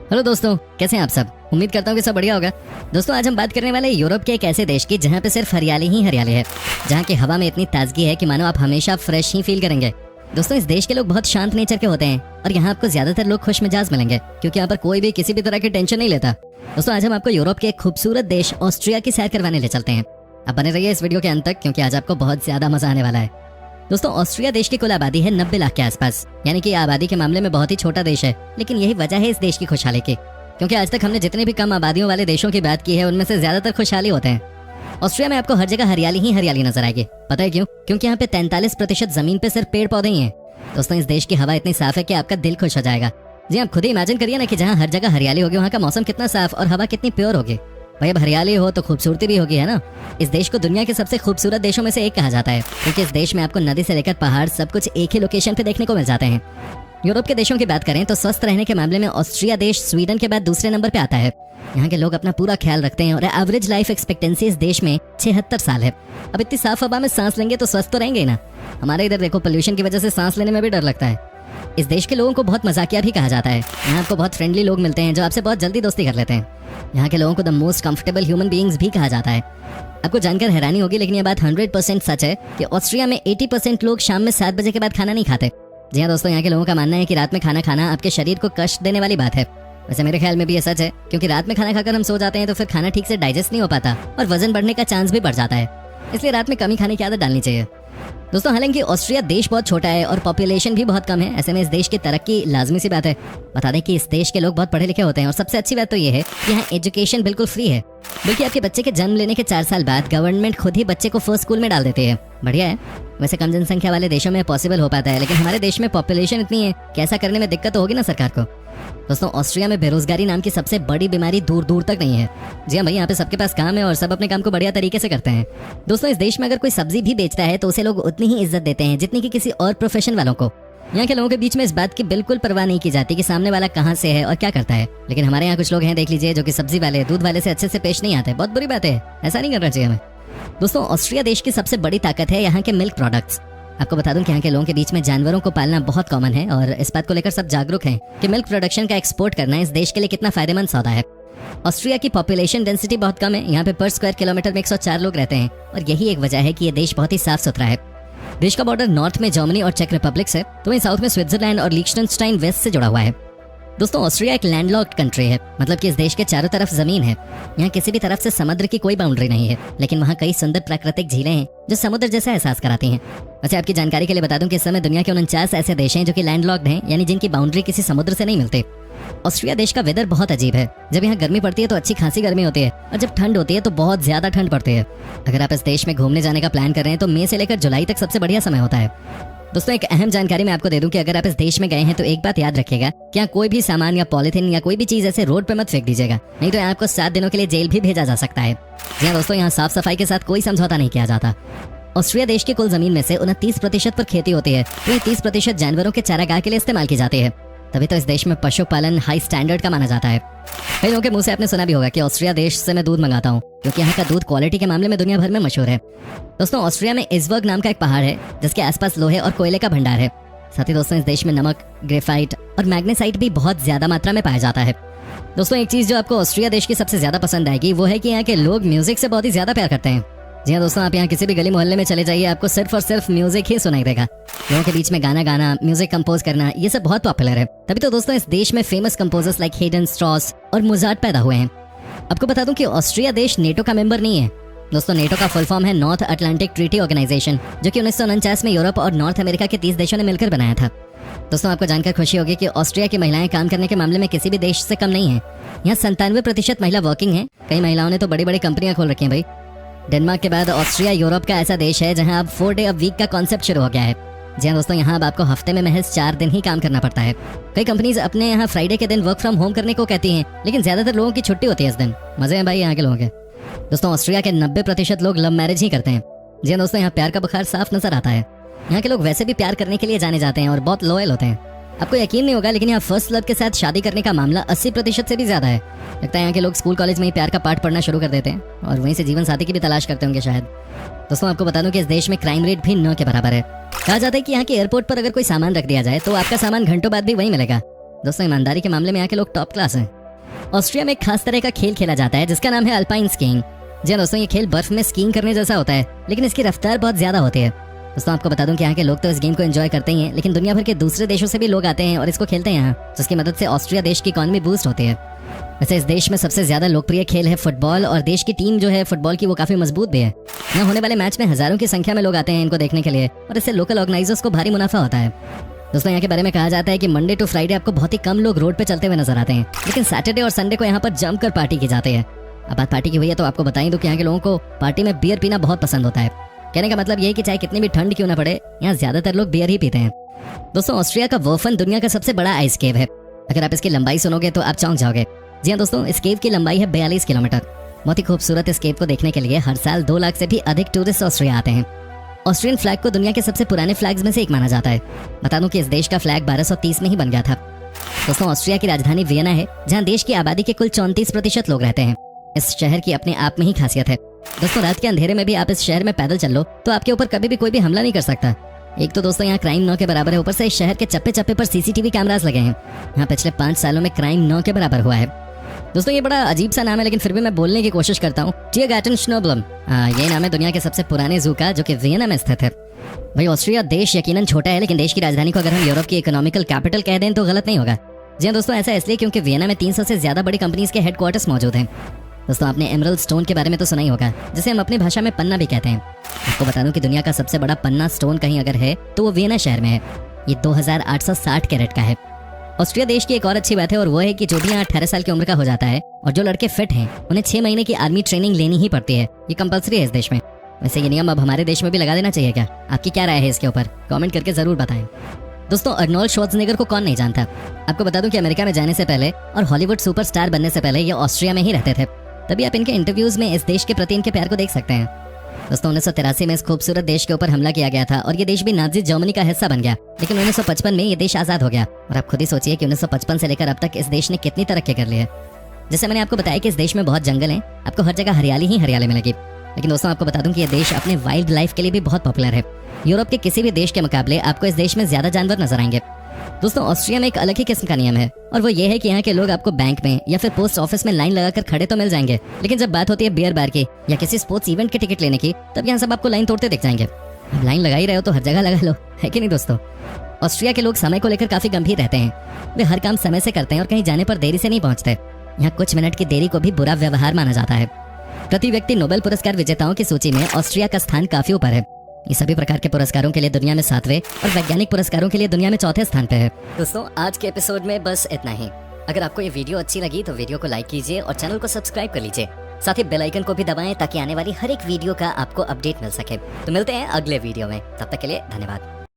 Hello दोस्तों, कैसे हैं आप सब। उम्मीद करता हूँ कि सब बढ़िया होगा। दोस्तों, आज हम बात करने वाले यूरोप के एक ऐसे देश की जहाँ पे सिर्फ हरियाली ही हरियाली है, जहाँ की हवा में इतनी ताजगी है कि मानो आप हमेशा फ्रेश ही फील करेंगे। दोस्तों, इस देश के लोग बहुत शांत नेचर के होते हैं और यहाँ आपको ज्यादातर लोग खुश मिजाज मिलेंगे क्योंकि यहाँ पर कोई भी किसी भी तरह की टेंशन नहीं लेता। दोस्तों, आज हम आपको यूरोप के एक खूबसूरत देश ऑस्ट्रिया की सैर करवाने ले चलते हैं। अब बने रहिए इस वीडियो के अंत तक क्योंकि आज आपको बहुत ज्यादा मजा आने वाला है। दोस्तों, ऑस्ट्रिया देश की कुल आबादी है 90 लाख के आसपास, यानी कि आबादी के मामले में बहुत ही छोटा देश है, लेकिन यही वजह है इस देश की खुशहाली की, क्योंकि आज तक हमने जितने भी कम आबादियों वाले देशों की बात की है उनमें से ज्यादातर खुशहाली होते हैं। ऑस्ट्रिया में आपको हर जगह हरियाली ही हरियाली नजर आएगी। पता है क्यों? क्योंकि यहाँ पे 43% जमीन पे सिर्फ पेड़ पौधे ही हैं। दोस्तों, इस देश की हवा इतनी साफ है कि आपका दिल खुश हो जाएगा। जी, आप खुद ही इमेजिन करिए ना कि जहाँ हर जगह हरियाली होगी वहाँ का मौसम कितना साफ और हवा कितनी प्योर होगी। भाई, अब हरियाली हो तो खूबसूरती भी होगी, है ना। इस देश को दुनिया के सबसे खूबसूरत देशों में से एक कहा जाता है क्योंकि इस देश में आपको नदी से लेकर पहाड़ सब कुछ एक ही लोकेशन पे देखने को मिल जाते हैं। यूरोप के देशों की बात करें तो स्वस्थ रहने के मामले में ऑस्ट्रिया देश स्वीडन के बाद दूसरे नंबर पे आता है। यहाँ के लोग अपना पूरा ख्याल रखते हैं और एवरेज लाइफ एक्सपेक्टेंसी इस देश में 76 साल है। अब इतनी साफ हवा में सांस लेंगे तो स्वस्थ तो रहेंगे ही ना। हमारे इधर देखो, पोल्यूशन की वजह से सांस लेने में भी डर लगता है। इस देश के लोगों को बहुत मजाकिया भी कहा जाता है। यहाँ आपको बहुत फ्रेंडली लोग मिलते हैं जो आपसे बहुत जल्दी दोस्ती कर लेते हैं। यहाँ के लोगों को the most comfortable human beings भी कहा जाता है। आपको जानकर हैरानी होगी, लेकिन ये बात 100% सच है कि ऑस्ट्रिया में 80% लोग शाम में 7 बजे के बाद खाना नहीं खाते। जी हाँ दोस्तों, यहाँ के लोगों का मानना है कि रात में खाना खाना आपके शरीर को कष्ट देने वाली बात है। वैसे मेरे ख्याल में भी ये सच है, क्योंकि रात में खाना खाकर हम सो जाते हैं तो फिर खाना ठीक से डाइजेस्ट नहीं हो पाता और वजन बढ़ने का चांस भी बढ़ जाता है। इसलिए रात में कम ही खाने की आदत डालनी चाहिए। दोस्तों, हालांकि ऑस्ट्रिया देश बहुत छोटा है और पॉपुलेशन भी बहुत कम है, ऐसे में इस देश की तरक्की लाजमी सी बात है। बता दें कि इस देश के लोग बहुत पढ़े लिखे होते हैं और सबसे अच्छी बात तो ये है कि यहाँ एजुकेशन बिल्कुल फ्री है। बल्कि आपके बच्चे के जन्म लेने के 4 साल बाद गवर्नमेंट खुद ही बच्चे को फर्स्ट स्कूल में डाल देती है। बढ़िया है। वैसे कम जनसंख्या वाले देशों में पॉसिबल हो पाता है, लेकिन हमारे देश में पॉपुलेशन इतनी है कि ऐसा करने में दिक्कत होगी ना सरकार को। दोस्तों, ऑस्ट्रिया में बेरोजगारी नाम की सबसे बड़ी बीमारी दूर दूर तक नहीं है। जी हाँ भाई, यहाँ पे सबके पास काम है और सब अपने काम को बढ़िया तरीके से करते हैं। दोस्तों, इस देश में अगर कोई सब्जी भी बेचता है तो उसे लोग उतनी ही इज्जत देते हैं जितनी कि किसी और प्रोफेशन वालों को। यहाँ के लोगों के बीच में इस बात की बिल्कुल परवाह नहीं की जाती कि सामने वाला कहाँ से है और क्या करता है। लेकिन हमारे यहाँ कुछ लोग हैं, देख लीजिए, जो कि सब्जी वाले, दूध वाले से अच्छे से पेश नहीं आते। बहुत बुरी बात है, ऐसा नहीं करना चाहिए हमें। दोस्तों, ऑस्ट्रिया देश की सबसे बड़ी ताकत है यहाँ के मिल्क प्रोडक्ट्स। आपको बता दूं कि यहाँ के लोगों के बीच में जानवरों को पालना बहुत कॉमन है और इस बात को लेकर सब जागरूक हैं कि मिल्क प्रोडक्शन का एक्सपोर्ट करना इस देश के लिए कितना फायदेमंद सौदा है। ऑस्ट्रिया की पॉपुलेशन डेंसिटी बहुत कम है। यहाँ पे पर स्क्वायर किलोमीटर में 104 लोग रहते हैं और यही एक वजह है कि ये देश बहुत ही साफ सुथरा है। देश का बॉर्डर नॉर्थ में जर्मनी और चेक रिपब्लिक से, तो वहीं साउथ में स्विट्जरलैंड और लिechtenstein वेस्ट से जुड़ा हुआ है। दोस्तों, ऑस्ट्रिया एक लैंडलॉक्ड कंट्री है, मतलब कि इस देश के चारों तरफ जमीन है। यहाँ किसी भी तरफ से समुद्र की कोई बाउंड्री नहीं है, लेकिन वहाँ कई सुंदर प्राकृतिक झीलें हैं जो समुद्र जैसा एहसास कराती हैं। वैसे आपकी जानकारी के लिए बता दूं कि इस समय दुनिया के 49 ऐसे देश हैं जो कि लैंडलॉक्ड हैं, यानी जिनकी बाउंड्री किसी समुद्र से नहीं मिलती। ऑस्ट्रिया देश का वेदर बहुत अजीब है। जब यहाँ गर्मी पड़ती है तो अच्छी खासी गर्मी होती है और जब ठंड होती है तो बहुत ज्यादा ठंड पड़ती है। अगर आप इस देश में घूमने जाने का प्लान कर रहे हैं तो मई से लेकर जुलाई तक सबसे बढ़िया समय होता है। दोस्तों, एक अहम जानकारी मैं आपको दे दूं कि अगर आप इस देश में गए हैं तो एक बात याद रखिएगा कि यहाँ कोई भी सामान या पॉलिथीन या कोई भी चीज ऐसे रोड पे मत फेंक दीजिएगा, नहीं तो आपको 7 दिनों के लिए जेल भी भेजा जा सकता है। जी हाँ दोस्तों, यहाँ साफ सफाई के साथ कोई समझौता नहीं किया जाता। ऑस्ट्रिया देश की कुल जमीन में से 29% पर खेती होती है, तो 30% जानवरों के चारागाह के लिए इस्तेमाल की जाती है। तभी तो इस देश में पशुपालन हाई स्टैंडर्ड का माना जाता है। कई लोगों के मुंह से आपने सुना भी होगा कि ऑस्ट्रिया देश से मैं दूध मंगाता हूँ क्योंकि यहाँ का दूध क्वालिटी के मामले में दुनिया भर में मशहूर है। दोस्तों, ऑस्ट्रिया में इज़बर्ग नाम का एक पहाड़ है जिसके आसपास लोहे और कोयले का भंडार है। साथ ही दोस्तों, इस देश में नमक, ग्रेफाइट और मैग्नेसाइट भी बहुत ज्यादा मात्रा में पाया जाता है। दोस्तों, एक चीज जो आपको ऑस्ट्रिया देश की सबसे ज्यादा पसंद आएगी वो है कि यहाँ के लोग म्यूजिक से बहुत ही ज्यादा प्यार करते हैं। जी हाँ दोस्तों, आप यहाँ किसी भी गली मोहल्ले में चले जाइए, आपको सिर्फ और सिर्फ म्यूजिक ही सुनाई देगा। लोगों के बीच में गाना गाना, म्यूजिक कंपोज करना, ये सब बहुत पॉपुलर है। तभी तो दोस्तों, इस देश में famous composers like Haydn, Strauss और मोजार्ट पैदा हुए हैं। आपको बता दूं कि ऑस्ट्रिया देश नेटो का मेंबर नहीं है। दोस्तों, नेटो का फुल फॉर्म है नॉर्थ अटलांटिक ट्रीटी ऑर्गेनाइजेशन, जो कि 1949 में यूरोप और नॉर्थ अमेरिका के 30 देशों ने मिलकर बनाया था। दोस्तों, आपको जानकर खुशी होगी कि ऑस्ट्रिया की महिलाएं काम करने के मामले में किसी भी देश से कम नहीं है। यहाँ 97% महिला वर्किंग है। कई महिलाओं ने तो बड़ी बड़ी कंपनियां खोल रखी हैं भाई। डेनमार्क के बाद ऑस्ट्रिया यूरोप का ऐसा देश है जहां अब 4 डे अ वीक का कॉन्सेप्ट शुरू हो गया है। जी हाँ दोस्तों, यहाँ अब आपको हफ्ते में महज 4 दिन ही काम करना पड़ता है। कई कंपनीज अपने यहाँ फ्राइडे के दिन वर्क फ्रॉम होम करने को कहती हैं, लेकिन ज्यादातर लोगों की छुट्टी होती है इस दिन। मजे हैं भाई यहाँ के लोगों के। दोस्तों, ऑस्ट्रिया के 90% लोग लव मैरिज ही करते हैं। जी हाँ दोस्तों, यहाँ प्यार का बुखार साफ नजर आता है। यहाँ के लोग वैसे भी प्यार करने के लिए जाने जाते हैं और बहुत लॉयल होते हैं। आपको यकीन नहीं होगा, लेकिन यहाँ फर्स्ट लव के साथ शादी करने का मामला 80% से भी ज्यादा है। लगता है यहाँ के लोग स्कूल कॉलेज में ही प्यार का पाठ पढ़ना शुरू कर देते हैं और वहीं से जीवन साथी की भी तलाश करते होंगे शायद। दोस्तों, आपको बता दूं कि इस देश में क्राइम रेट भी 9 के बराबर है। कहा जाता है कि यहाँ के एयरपोर्ट पर अगर कोई सामान रख दिया जाए तो आपका सामान घंटों बाद भी वहीं मिलेगा। दोस्तों ईमानदारी के मामले में यहाँ के लोग टॉप क्लास हैं। ऑस्ट्रिया में एक खास तरह का खेल खेला जाता है जिसका नाम है अल्पाइन स्कीइंग। जी हाँ दोस्तों, ये खेल बर्फ में स्कीइंग करने जैसा होता है, लेकिन इसकी रफ्तार बहुत ज्यादा होती है। दोस्तों आपको बता दूं कि यहाँ के लोग तो इस गेम को एंजॉय करते ही हैं, लेकिन दुनिया भर के दूसरे देशों से भी लोग आते हैं और इसको खेलते हैं यहाँ, जिसकी मदद से ऑस्ट्रिया देश की इकॉनमी बूस्ट होती है। वैसे इस देश में सबसे ज्यादा लोकप्रिय खेल है फुटबॉल और देश की टीम जो है फुटबॉल की वो काफी मजबूत भी है। यहाँ होने वाले मैच में हजारों की संख्या में लोग आते हैं इनको देखने के लिए और इससे लोकल ऑर्गेनाइजर्स को भारी मुनाफा होता है। दोस्तों यहाँ के बारे में कहा जाता है कि मंडे टू फ्राइडे आपको बहुत ही कम लोग रोड पे चलते हुए नजर आते हैं, लेकिन सैटरडे और संडे को यहाँ पर जमकर पार्टी की जाती है। अब बात पार्टी की हुई है तो आपको बताई दूं कि यहाँ के लोगों को पार्टी में बियर पीना बहुत पसंद होता है। कहने का मतलब ये है कि चाहे कितनी भी ठंड क्यों ना पड़े, यहाँ ज्यादातर लोग बियर ही पीते हैं। दोस्तों ऑस्ट्रिया का वर्फन दुनिया का सबसे बड़ा आइस केव है। अगर आप इसकी लंबाई सुनोगे तो आप चौंक जाओगे। जी हाँ दोस्तों, इस केव की लंबाई है 42 किलोमीटर। बहुत ही खूबसूरत इस केव को देखने के लिए हर साल 2 लाख से भी अधिक टूरिस्ट ऑस्ट्रिया आते हैं। ऑस्ट्रियन फ्लैग को दुनिया के सबसे पुराने फ्लैग्स में से एक माना जाता है। बता दूं कि इस देश का फ्लैग 1230 में ही बन गया था। दोस्तों ऑस्ट्रिया की राजधानी वियना है, जहां देश की आबादी के कुल 34% लोग रहते हैं। इस शहर की अपने आप में ही खासियत है। दोस्तों रात के अंधेरे में भी आप इस शहर में पैदल चल लो तो आपके ऊपर कभी भी कोई भी हमला नहीं कर सकता। एक तो दोस्तों यहाँ क्राइम 9 के बराबर है, ऊपर से इस शहर के चप्पे चप्पे पर सीसीटीवी कैमरास लगे हैं। यहाँ पिछले 5 सालों में क्राइम 9 के बराबर हुआ है। दोस्तों ये बड़ा अजीब सा नाम है, लेकिन फिर भी मैं बोलने की कोशिश करता हूँ। टियरगार्टन श्नोब्लम, ये नाम है दुनिया के सबसे पुराने जू का, जो कि वियना में स्थित है। भाई ऑस्ट्रिया देश यकीनन छोटा है, लेकिन देश की राजधानी को अगर हम यूरोप की इकोनॉमिकल कैपिटल कह दें तो गलत नहीं होगा। जी हाँ दोस्तों, ऐसा इसलिए क्योंकि वियना में 300 से ज्यादा बड़ी कंपनीज के हेडक्वार्टर्स मौजूद हैं। दोस्तों आपने एमरल्ड स्टोन के बारे में तो सुना ही होगा, जिसे हम अपनी भाषा में पन्ना भी कहते हैं। आपको बता दूं कि दुनिया का सबसे बड़ा पन्ना स्टोन कहीं अगर है तो वो वियना शहर में है। ये 2860 कैरेट का है। ऑस्ट्रिया देश की एक और अच्छी बात है और वो है कि जो भी यहाँ 18 साल की उम्र का हो जाता है और जो लड़के फिट हैं उन्हें 6 महीने की आर्मी ट्रेनिंग लेनी ही पड़ती है। ये कंपलसरी है इस देश में। वैसे ये नियम अब हमारे देश में भी लगा देना चाहिए क्या? आपकी क्या राय है इसके ऊपर? कमेंट करके जरूर बताएं। दोस्तों अर्नोल्ड श्वार्ज़नेगर को कौन नहीं जानता। आपको बता दूं कि अमेरिका में जाने से पहले और हॉलीवुड सुपरस्टार बनने से पहले ये ऑस्ट्रिया में ही रहते थे। तभी आप इनके इंटरव्यूज में इस देश के प्रति इनके प्यार को देख सकते हैं। दोस्तों 1983 में इस खूबसूरत देश के ऊपर हमला किया गया था और ये देश भी नाजी जर्मनी का हिस्सा बन गया, लेकिन 1955 में ये देश आजाद हो गया। और आप खुद ही सोचिए कि 1955 से लेकर अब तक इस देश ने कितनी तरक्की कर ली है। जैसे मैंने आपको बताया कि इस देश में बहुत जंगल हैं, आपको हर जगह हरियाली ही हरियाली मिलेगी। लेकिन दोस्तों आपको बता दूं कि ये देश अपने वाइल्ड लाइफ के लिए भी बहुत पॉपुलर है। यूरोप के किसी भी देश के मुकाबले आपको इस देश में ज्यादा जानवर नजर आएंगे। दोस्तों ऑस्ट्रिया में एक अलग ही किस्म का नियम है और वो ये है कि यहाँ के लोग आपको बैंक में या फिर पोस्ट ऑफिस में लाइन लगाकर खड़े तो मिल जाएंगे, लेकिन जब बात होती है बियर बार की या किसी स्पोर्ट्स इवेंट के टिकट लेने की, तब यहाँ सब आपको लाइन तोड़ते दिख जाएंगे। अब लाइन लगा ही रहे हो तो हर जगह लगा लो, है कि नहीं दोस्तों? ऑस्ट्रिया के लोग समय को लेकर काफी गंभीर रहते हैं। वे हर काम समय से करते हैं और कहीं जाने पर देरी से नहीं पहुंचते। यहाँ कुछ मिनट की देरी को भी बुरा व्यवहार माना जाता है। प्रति व्यक्ति नोबेल पुरस्कार विजेताओं की सूची में ऑस्ट्रिया का स्थान काफी ऊपर है। ये सभी प्रकार के पुरस्कारों के लिए दुनिया में 7वें और वैज्ञानिक पुरस्कारों के लिए दुनिया में 4थे स्थान पे है। दोस्तों आज के एपिसोड में बस इतना ही। अगर आपको ये वीडियो अच्छी लगी तो वीडियो को लाइक कीजिए और चैनल को सब्सक्राइब कर लीजिए। साथ ही बेल आइकन को भी दबाएं ताकि आने वाली हर एक वीडियो का आपको अपडेट मिल सके। तो मिलते हैं अगले वीडियो में, तब तक के लिए धन्यवाद।